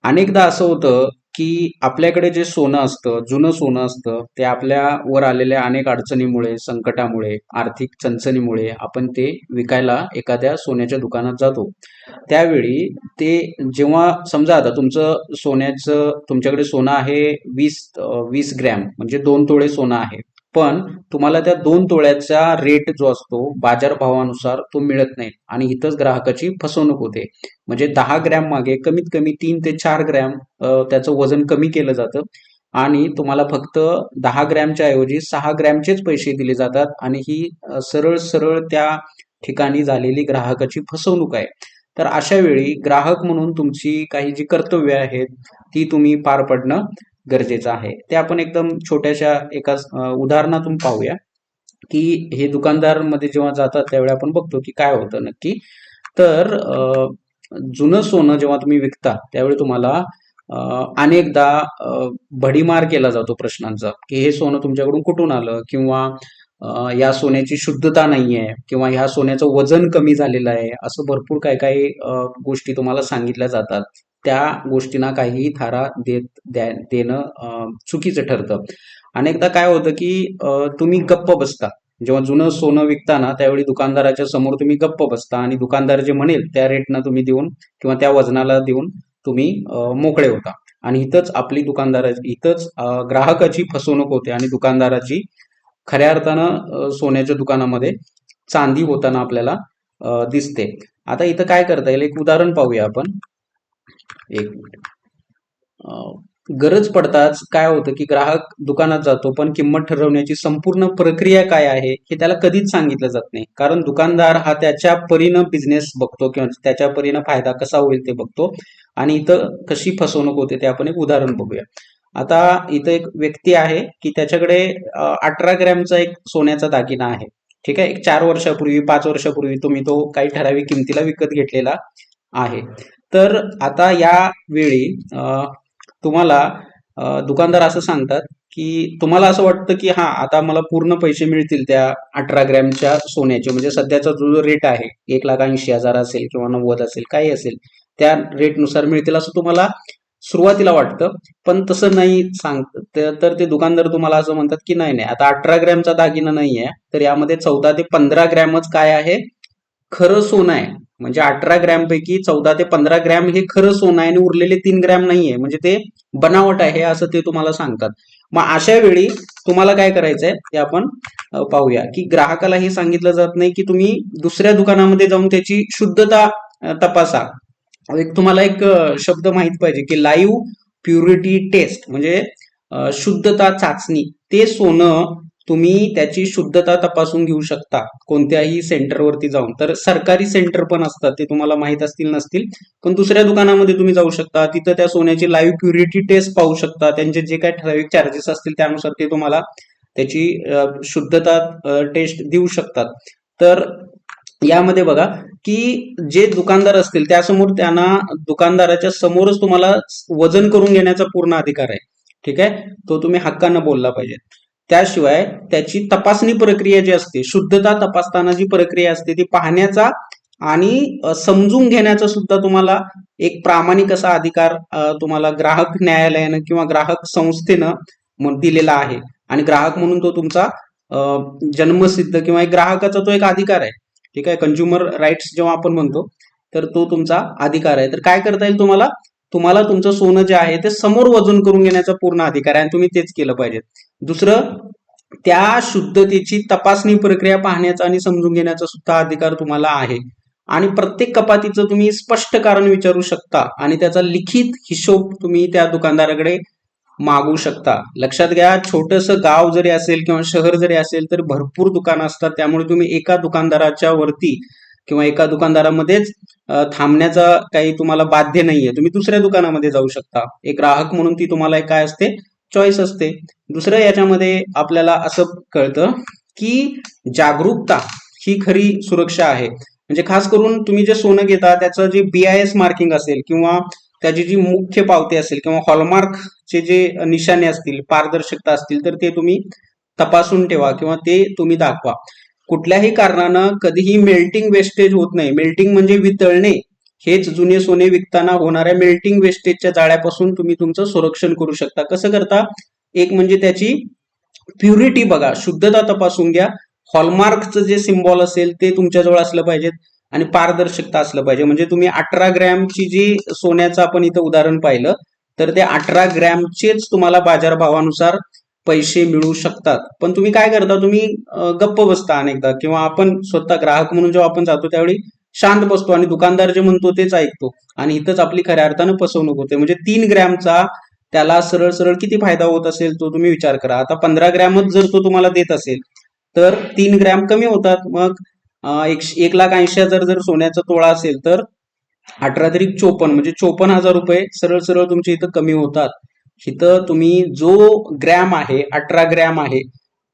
अनेकदा असं होतं, की आपल्याकडे जे सोनं असतं, जुनं सोनं असतं, ते आपल्यावर आलेल्या अनेक अडचणीमुळे, संकटामुळे, आर्थिक चणचणीमुळे आपण ते विकायला एखाद्या सोन्याच्या दुकानात जातो. त्यावेळी ते जेव्हा समजा आता तुमच्याकडे सोनं आहे 20 ग्रॅम म्हणजे 2 तोळे सोनं आहे. पण तुम्हाला त्या 2 तोळ्याचा रेट जो असतो बाजारभावानुसार तो मिळत नाही आणि इथंच ग्राहकाची फसवणूक होते. म्हणजे 10 ग्रॅम मागे कमीत कमी 3 ते 4 ग्रॅम त्याचं वजन कमी केलं जातं आणि तुम्हाला फक्त 10 ग्रॅमच्या ऐवजी 6 ग्रॅमचेच पैसे दिले जातात आणि ही सरळ सरळ त्या ठिकाणी झालेली ग्राहकाची फसवणूक आहे. तर अशा वेळी ग्राहक म्हणून तुमची काही जी कर्तव्य आहेत ती तुम्ही पार पडणं गरजेचं आहे. ते आपण एकदम छोट्याशा एका उदाहरणातून पाहूया, की हे दुकानदार मध्ये जेव्हा जातात त्यावेळी आपण बघतो की काय होतं नक्की. तर जुनं सोनं जेव्हा तुम्ही विकता त्यावेळी तुम्हाला अनेकदा भडीमार केला जातो प्रश्नांचा, की हे सोनं तुमच्याकडून कुठून आलं किंवा या सोन्याची शुद्धता नाहीये किंवा ह्या सोन्याचं वजन कमी झालेलं आहे, असं भरपूर काही काही गोष्टी तुम्हाला सांगितल्या जातात. त्या गोष्टींना काहीही थारा देणं चुकीचं ठरतं. अनेकदा काय होतं की तुम्ही गप्प बसता. जेव्हा जुनं सोनं विकताना त्यावेळी दुकानदाराच्या समोर तुम्ही गप्प बसता आणि दुकानदार जे म्हणेल त्या रेटनं तुम्ही देऊन किंवा त्या वजनाला देऊन तुम्ही मोकळे होता. आणि इथंच ग्राहकाची फसवणूक होते आणि दुकानदाराची खऱ्या अर्थानं सोन्याच्या दुकानामध्ये चांदी होताना आपल्याला दिसते. आता इथं काय करता येईल, एक उदाहरण पाहूया आपण. एक मिनिट. गरज पडताच काय होतं की ग्राहक दुकानात जातो पण किंमत ठरवण्याची संपूर्ण प्रक्रिया काय आहे हे त्याला कधीच सांगितलं जात नाही. कारण दुकानदार हा त्याच्या परीनं बिझनेस बघतो किंवा त्याच्या परीनं फायदा कसा होईल ते बघतो आणि इथं कशी फसवणूक होते ते आपण एक उदाहरण बघूया. आता इथं एक व्यक्ती आहे की त्याच्याकडे 18 ग्रॅमचा एक सोन्याचा दागिना आहे. ठीक आहे, एक 4 वर्षापूर्वी 5 वर्षापूर्वी तुम्ही तो काही ठराविक किमतीला विकत घेतलेला आहे. तर आता या वेळी तुम्हाला दुकानदार असं सांगतात की तुम्हाला असं वाटतं की हा आता मला पूर्ण पैसे मिळतील त्या 18 ग्रॅमच्या सोन्याचे, म्हणजे सध्याचा जो रेट आहे 1,80,000 असेल किंवा 90 असेल काही असेल त्या रेटनुसार मिळतील असं तुम्हाला सुरुवातीला वाटतं. पण तसं नाही तर ते दुकानदार तुम्हाला असं म्हणतात की नाही नाही, आता 18 ग्रॅमचा दागिना नाहीये, तर यामध्ये 14 ते 15 ग्रॅमच काय आहे, खरं सोनं आहे. म्हणजे 18 ग्रॅम पैकी 14 ते 15 ग्रॅम हे खरं सोनं आहे आणि उरलेले 3 ग्रॅम नाहीये, म्हणजे ते बनावट आहे असं ते तुम्हाला सांगतात. मग अशा वेळी तुम्हाला काय करायचंय ते आपण पाहूया, की ग्राहकाला हे सांगितलं जात नाही की तुम्ही दुसऱ्या दुकानामध्ये जाऊन त्याची शुद्धता तपासा. तुम्हाला एक शब्द माहित पाहिजे की लाईव्ह प्युरिटी टेस्ट, म्हणजे शुद्धता चाचणी. ते सोनं तुम्ही त्याची शुद्धता तपासून घेऊ शकता कोणत्याही सेंटरवरती जाऊन. तर सरकारी सेंटर पण असतात, ते तुम्हाला माहित असतील नसतील, पण दुसऱ्या दुकानामध्ये तुम्ही जाऊ शकता, तिथं त्या सोन्याची लाईव्ह प्युरिटी टेस्ट पाहू शकता. त्यांचे जे काही ठराविक चार्जेस असतील त्यानुसार ते तुम्हाला त्याची शुद्धता टेस्ट देऊ शकतात. तर यामध्ये बघा की जे दुकानदार असतील त्यासमोर त्यांना दुकानदाराच्या समोरच तुम्हाला वजन करून घेण्याचा पूर्ण अधिकार आहे. ठीक आहे, तो तुम्ही हक्कानं बोलला पाहिजे. त्याशिवाय त्याची तपासणी प्रक्रिया जी असते, शुद्धता तपासताना जी प्रक्रिया असते ती पाहण्याचा आणि समजून घेण्याचा सुद्धा तुम्हाला एक प्रामाणिक असा अधिकार तुम्हाला ग्राहक न्यायालयानं किंवा ग्राहक संस्थेनं दिलेला आहे. आणि ग्राहक म्हणून तो तुमचा जन्मसिद्ध किंवा एक ग्राहकाचा तो एक अधिकार आहे. ठीक आहे, कंझ्युमर राईट्स जेव्हा आपण म्हणतो तर तो तुमचा अधिकार आहे. तर काय करता येईल तुम्हाला, तुम्हाला तुमचं सोनं जे आहे ते समोर वजन करून घेण्याचा पूर्ण अधिकार आहे आणि तुम्ही तेच केलं पाहिजे. दुसरं, त्या शुद्धतेची तपासणी प्रक्रिया पाहण्याचा आणि समजून घेण्याचा सुद्धा अधिकार तुम्हाला आहे. आणि प्रत्येक कपातीचं तुम्ही स्पष्ट कारण विचारू शकता आणि त्याचा लिखित हिशोब तुम्ही त्या दुकानदाराकडे मागू शकता. लक्षात घ्या, छोटंसं गाव जरी असेल किंवा शहर जरी असेल तर भरपूर दुकानं असतात, त्यामुळे तुम्ही एका दुकानदाराच्या वरती किंवा एका दुकानदारामध्येच थांबण्याचा काही तुम्हाला बाध्य नाहीये. तुम्ही दुसऱ्या दुकानामध्ये जाऊ शकता. एक ग्राहक म्हणून ती तुम्हाला काय असते, चॉईस असते. दुसरं याच्यामध्ये आपल्याला असं कळतं की जागरूकता ही खरी सुरक्षा आहे. म्हणजे खास करून तुम्ही जे सोनं घेता त्याचं जे BIS मार्किंग असेल किंवा त्याची जी मुख्य पावती असेल किंवा हॉलमार्कचे जे निशाणे असतील, पारदर्शकता असतील, तर ते तुम्ही तपासून ठेवा किंवा ते तुम्ही दाखवा. कुठल्याही कारणानं कधीही मेल्टिंग वेस्टेज होत नाही. मेल्टिंग म्हणजे वितळणे. हेच जुने सोने विकताना होणाऱ्या मेल्टिंग वेस्टेजच्या जाळ्यापासून तुम्ही तुमचं संरक्षण करू शकता. कसं करता? एक म्हणजे त्याची प्युरिटी बघा, शुद्धता तपासून घ्या. हॉलमार्कचं जे सिम्बॉल असेल ते तुमच्याजवळ असलं पाहिजेत आणि पारदर्शकता असलं पाहिजे. म्हणजे तुम्ही 18 ग्रॅमची जी सोन्याचं आपण इथं उदाहरण पाहिलं, तर ते 18 ग्रॅमचेच तुम्हाला बाजारभावानुसार पैसे मिळू शकतात. पण तुम्ही काय करता? तुम्ही गप्प बसता अनेकदा, किंवा आपण स्वतः ग्राहक म्हणून जेव्हा आपण जातो त्यावेळी शांत बसतो आणि दुकानदार जे म्हणतो तेच ऐकतो, आणि इथंच आपली खऱ्या अर्थानं फसवणूक होते. म्हणजे 3 ग्रॅमचा त्याला सरळ सरळ किती फायदा होत असेल तो तुम्ही विचार करा. आता 15 ग्रॅमच जर तो तुम्हाला देत असेल तर 3 ग्रॅम कमी होतात. मग 1,80,000 जर सोन्याचा तोळा असेल तर 18 त्रिक 54, म्हणजे 54,000 रुपये सरळ सरळ तुमच्या इथं कमी होतात. इथं तुम्ही जो ग्रॅम आहे, 18 ग्रॅम आहे,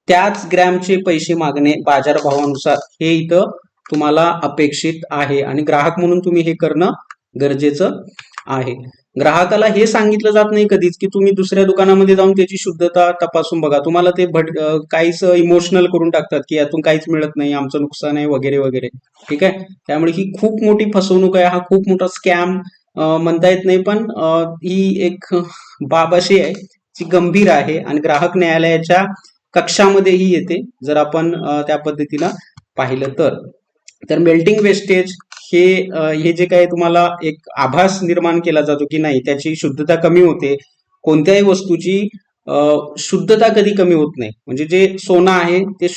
त्याच ग्रॅमचे पैसे मागणे बाजारभावानुसार हे इथं तुम्हाला अपेक्षित आहे, आणि ग्राहक म्हणून तुम्ही हे करणं गरजेचं आहे. ग्राहकाला हे सांगितलं जात नाही कधीच की तुम्ही दुसऱ्या दुकानामध्ये जाऊन त्याची शुद्धता तपासून बघा. तुम्हाला ते काहीच इमोशनल करून टाकतात की यातून काहीच मिळत नाही, आमचं नुकसान आहे वगैरे वगैरे. ठीक आहे. त्यामुळे ही खूप मोठी फसवणूक आहे, हा खूप मोठा स्कॅम म्हणता येत नाही, पण ही एक बाब अशी आहे जी गंभीर आहे आणि ग्राहक न्यायालयाच्या कक्षामध्येही येते जर आपण त्या पद्धतीला पाहिलं तर. तर मेल्टिंग वेस्टेज हे जे काही तुम्हाला एक आभास निर्माण केला जातो की नाही त्याची शुद्धता कमी होते, कोणत्याही वस्तूची शुद्धता कधी कमी होत नाही. म्हणजे जे सोनं आहे ते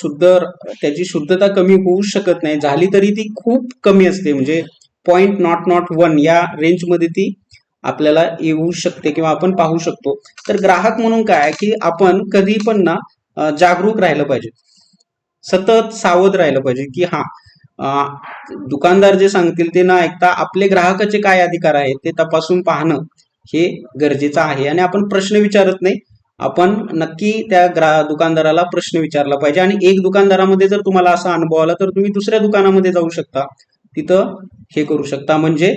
त्याची शुद्धता कमी होऊ शकत नाही, झाली तरी ती खूप कमी असते. म्हणजे 0.001 या रेंजमध्ये ती आपल्याला येऊ शकते किंवा आपण पाहू शकतो. तर ग्राहक म्हणून काय की आपण कधी पण ना जागरूक राहिलं पाहिजे, सतत सावध राहिलं पाहिजे की हा दुकानदार जे सांगतील ते न ऐकता आपले ग्राहकाचे काय अधिकार आहेत ते तपासून पाहणं हे गरजेचं आहे. आणि आपण प्रश्न विचारत नाही, आपण नक्की त्या दुकानदाराला प्रश्न विचारला पाहिजे. आणि एक दुकानदारामध्ये जर तुम्हाला असा अनुभव आला तर तुम्ही दुसऱ्या दुकानामध्ये जाऊ शकता, तिथं हे करू शकता. म्हणजे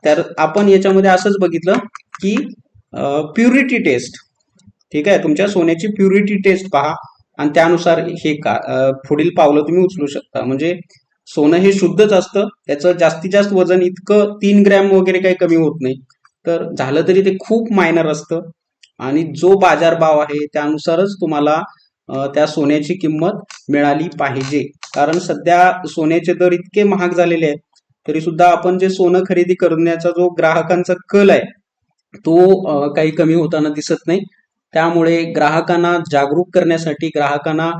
तर आपण याच्यामध्ये असंच बघितलं की प्युरिटी टेस्ट, ठीक आहे, तुमच्या सोन्याची प्युरिटी टेस्ट पहा आणि त्यानुसार हे पुढील पावलं तुम्ही उचलू शकता. म्हणजे सोनं हे शुद्धच असतं, त्याचं जास्तीत जास्त वजन इतकं 3 ग्रॅम वगैरे काही कमी होत नाही, तर झालं तरी ते खूप मायनर असतं. आणि जो बाजारभाव आहे त्यानुसारच तुम्हाला त्या सोन्याची किंमत मिळाली पाहिजे. कारण सध्या सोन्याचे दर इतके महाग झालेले आहेत, तरी सुद्धा आपण जे सोनं खरेदी करण्याचा जो ग्राहकांचा कल आहे तो काही कमी होताना दिसत नाही. त्यामुळे ग्राहकांना जागरूक करण्यासाठी, ग्राहकांना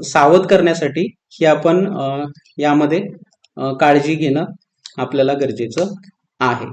सावध करण्यासाठी ही आपण यामध्ये काळजी घेणं आपल्याला गरजेचं आहे.